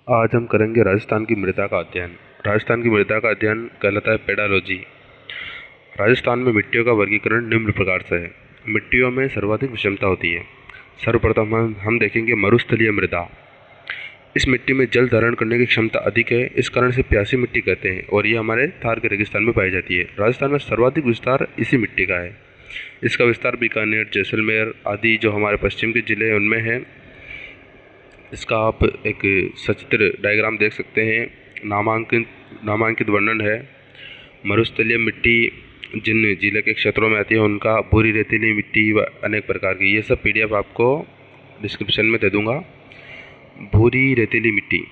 आज हम करेंगे राजस्थान की मृदा का अध्ययन। राजस्थान की मृदा का अध्ययन कहलाता है पेडालॉजी। राजस्थान में मिट्टियों का वर्गीकरण निम्न प्रकार से है। मिट्टियों में सर्वाधिक विषमता होती है। सर्वप्रथम हम देखेंगे मरुस्थलीय मृदा। इस मिट्टी में जल धारण करने की क्षमता अधिक है, इस कारण से प्यासी मिट्टी कहते हैं और ये हमारे थार के रेगिस्तान में पाई जाती है। राजस्थान में सर्वाधिक विस्तार इसी मिट्टी का है। इसका विस्तार बीकानेर, जैसलमेर आदि जो हमारे पश्चिम के जिले हैं उनमें है। इसका आप एक सचित्र डायग्राम देख सकते हैं। नामांकित वर्णन है। मरुस्थलीय मिट्टी जिन जिले के क्षेत्रों में आती है उनका, भूरी रेतीली मिट्टी व अनेक प्रकार की, ये सब PDF आपको डिस्क्रिप्शन में दे दूंगा। भूरी रेतीली मिट्टी,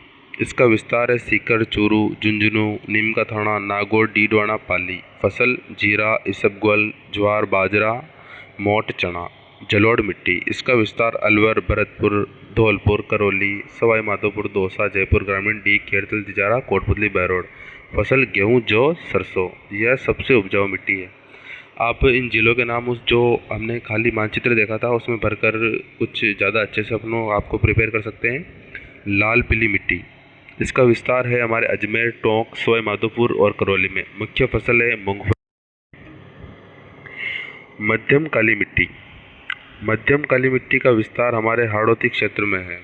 इसका विस्तार है सीकर, चूरू, झुंझुनू, नीम का थाना, नागौर, डीडवाना, पाली। फसल जीरा, इसबगोल, ज्वार, बाजरा, मोट, चना। जलोढ़ मिट्टी, इसका विस्तार अलवर, भरतपुर, धौलपुर, करौली, सवाई माधोपुर, दौसा, जयपुर ग्रामीण, डी, खेड़तल, तिजारा, कोटपुतली, बहरोड। फसल गेहूं, जौ, सरसों। यह सबसे उपजाऊ मिट्टी है। आप इन जिलों के नाम उस जो हमने खाली मानचित्र देखा था उसमें भरकर कुछ ज़्यादा अच्छे से आपको प्रिपेयर कर सकते हैं। लाल पीली मिट्टी, इसका विस्तार है हमारे अजमेर, टोंक, सवाई माधोपुर और करौली में। मुख्य फसल है मूंगफली। मध्यम काली मिट्टी, मध्यम काली मिट्टी का विस्तार हमारे हाड़ौती क्षेत्र में है।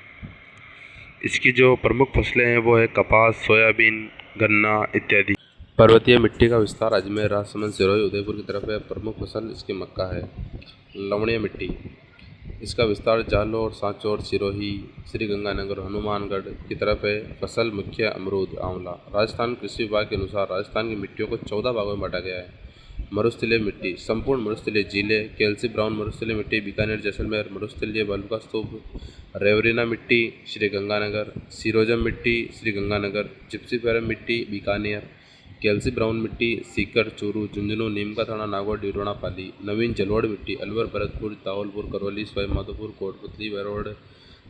इसकी जो प्रमुख फसलें हैं वो है कपास, सोयाबीन, गन्ना इत्यादि। पर्वतीय मिट्टी का विस्तार अजमेर, राजसमंद, सिरोही, उदयपुर की तरफ है। प्रमुख फसल इसकी मक्का है। लवणीय मिट्टी, इसका विस्तार जालौर, सांचौर, सिरोही, श्रीगंगानगर, हनुमानगढ़ की तरफ है। फसल मुख्य अमरूद, आंवला। राजस्थान कृषि विभाग के अनुसार राजस्थान की मिट्टियों को 14 भागों में बांटा गया है। मरुस्थलीय मिट्टी, संपूर्ण मरुस्थलीय जिले, कैल्सी ब्राउन मरुस्थलीय मिट्टी, बीकानेर, जैसलमेर, मरुस्थलीय बलुका स्तूप, रेवरिना मिट्टी, श्रीगंगानगर, सिरोजम मिट्टी, श्रीगंगानगर, जिप्सीफेरम मिट्टी, बीकानेर, कैल्सी ब्राउन मिट्टी, सीकर, चूरू, झुंझुनू, नीम का थाना, नागौर, डिडोना, पाली। नवीन जलोढ़ मिट्टी, अलवर, भरतपुर, धौलपुर, करौली, सवाई माधोपुर, कोटपुतली, बहरोड,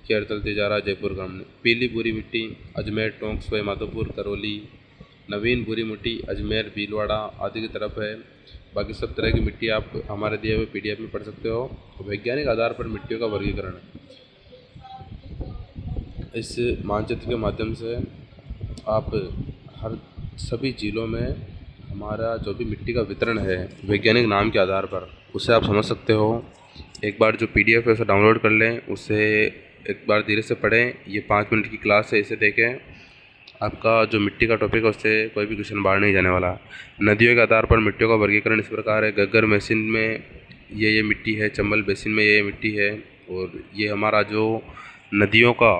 खेड़तल, तिजारा, जयपुर ग्रामीण। पीली भूरी मिट्टी, अजमेर, टोंक, सवाई माधोपुर, करौली। नवीन भूरी मिट्टी, अजमेर, भीलवाड़ा आदि की तरफ है। बाकी सब तरह की मिट्टी आप हमारे दिए हुए PDF में पढ़ सकते हो। वैज्ञानिक आधार पर मिट्टियों का वर्गीकरण, इस मानचित्र के माध्यम से आप हर सभी जिलों में हमारा जो भी मिट्टी का वितरण है वैज्ञानिक नाम के आधार पर, उसे आप समझ सकते हो। एक बार जो PDF है उसे डाउनलोड कर लें, उसे एक बार धीरे से पढ़ें। ये 5 मिनट की क्लास है, इसे देखें। आपका जो मिट्टी का टॉपिक है उससे कोई भी क्वेश्चन बाहर नहीं जाने वाला। नदियों के आधार पर मिट्टियों का वर्गीकरण इस प्रकार है। गग्गर बेसिन में ये मिट्टी है, चंबल बेसिन में ये मिट्टी है। और ये हमारा जो नदियों का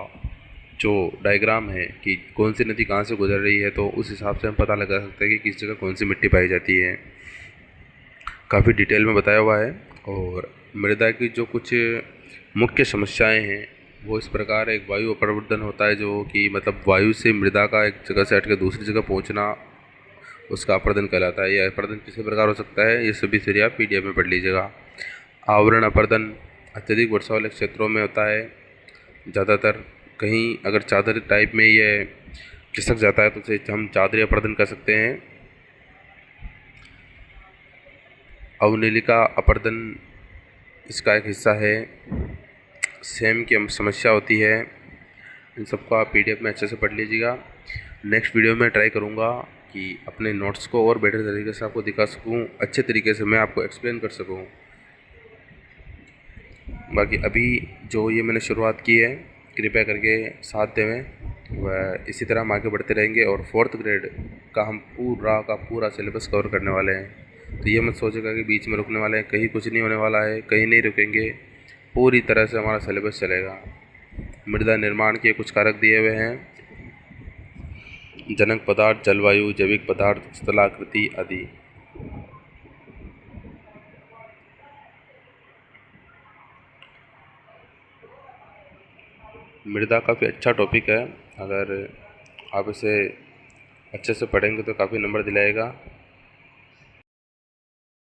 जो डायग्राम है कि कौन सी नदी कहाँ से गुजर रही है, तो उस हिसाब से हम पता लगा सकते हैं कि किस जगह कौन सी मिट्टी पाई जाती है। काफ़ी डिटेल में बताया हुआ है। और मृदा की जो कुछ मुख्य समस्याएं हैं वो इस प्रकार है। एक वायु अपरदन होता है, जो कि मतलब वायु से मृदा का एक जगह से हट के दूसरी जगह पहुंचना, उसका अपरदन कहलाता है। यह अपरदन किसी प्रकार हो सकता है, ये सभी थ्योरी आप PDF में पढ़ लीजिएगा। आवरण अपरदन अत्यधिक वर्षा वाले क्षेत्रों में होता है ज़्यादातर। कहीं अगर चादर टाइप में ये खिसक जाता है तो उसे हम चादरी अपरदन कर सकते हैं। अवनीलिका अपरदन इसका एक हिस्सा है। सेम की समस्या होती है। इन सबको आप PDF में अच्छे से पढ़ लीजिएगा। नेक्स्ट वीडियो में ट्राई करूँगा कि अपने नोट्स को और बेटर तरीके से आपको दिखा सकूँ, अच्छे तरीके से मैं आपको एक्सप्लेन कर सकूँ। बाकी अभी जो ये मैंने शुरुआत की है, कृपया करके साथ देवें। वह इसी तरह हम आगे बढ़ते रहेंगे और 4th ग्रेड का हम पूरा सिलेबस कवर करने वाले हैं। तो ये मत सोचेगा कि बीच में रुकने वाले हैं, कहीं कुछ नहीं होने वाला है, कहीं नहीं रुकेंगे। पूरी तरह से हमारा सिलेबस चलेगा। मृदा निर्माण के कुछ कारक दिए हुए हैं: जनक पदार्थ, जलवायु, जैविक पदार्थ, स्थलाकृति आदि। मृदा काफ़ी अच्छा टॉपिक है। अगर आप इसे अच्छे से पढ़ेंगे तो काफ़ी नंबर दिलाएगा।